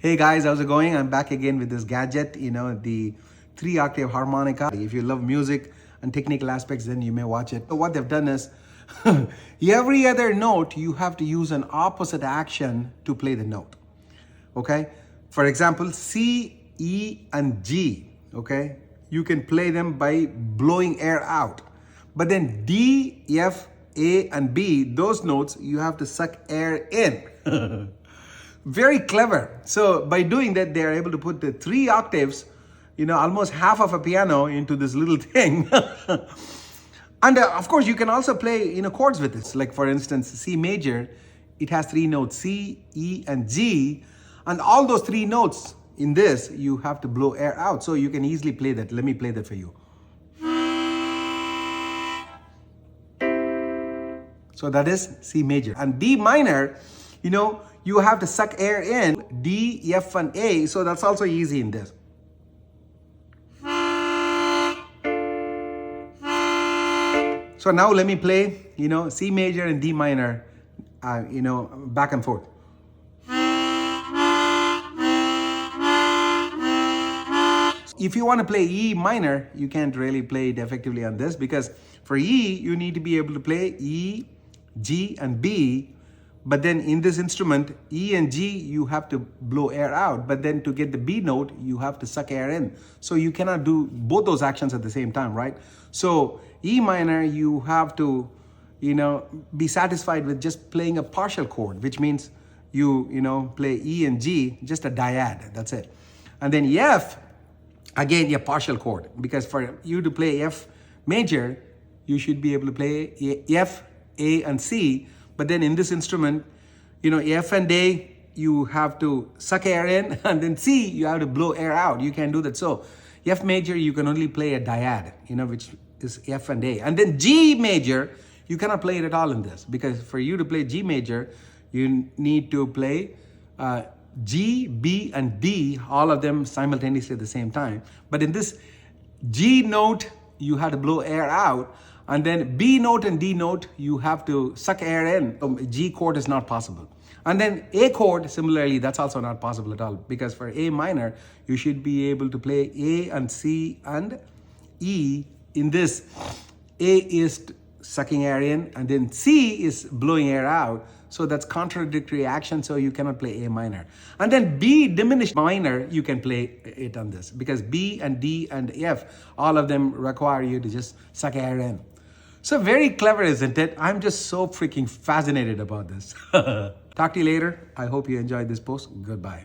Hey guys, how's it going? I'm back again with this gadget, the 3-octave harmonica. If you love music and technical aspects, then you may watch it. So what they've done is, every other note, you have to use an opposite action to play the note, okay? For example, C, E, and G, okay? You can play them by blowing air out. But then D, F, A, and B, those notes, you have to suck air in. Very clever. So by doing that, they are able to put the 3 octaves, almost half of a piano into this little thing. And of course, you can also play, chords with this. Like for instance, C major, it has 3 notes, C, E, and G. And all those 3 notes in this, you have to blow air out. So you can easily play that. Let me play that for you. So that is C major. And D minor, you have to suck air in, D, F, and A. So that's also easy in this. So now let me play, C major and D minor, back and forth. If you want to play E minor, you can't really play it effectively on this because for E, you need to be able to play E, G, and B. But then in this instrument, E and G, you have to blow air out. But then to get the B note, you have to suck air in. So you cannot do both those actions at the same time, right? So E minor, you have to, be satisfied with just playing a partial chord, which means you play E and G, just a dyad, that's it. And then F, again, a partial chord, because for you to play F major, you should be able to play F, A, and C. But then in this instrument, F and A, you have to suck air in, and then C, you have to blow air out. You can't do that. So F major, you can only play a dyad, which is F and A. And then G major, you cannot play it at all in this, because for you to play G major, you need to play G, B, and D, all of them simultaneously at the same time. But in this G note, you have to blow air out. And then B note and D note, you have to suck air in. So G chord is not possible. And then A chord, similarly, that's also not possible at all. Because for A minor, you should be able to play A and C and E. In this, A is sucking air in, and then C is blowing air out. So that's contradictory action, so you cannot play A minor. And then B diminished minor, you can play it on this. Because B and D and F, all of them require you to just suck air in. So very clever, isn't it? I'm just so freaking fascinated about this. Talk to you later. I hope you enjoyed this post. Goodbye.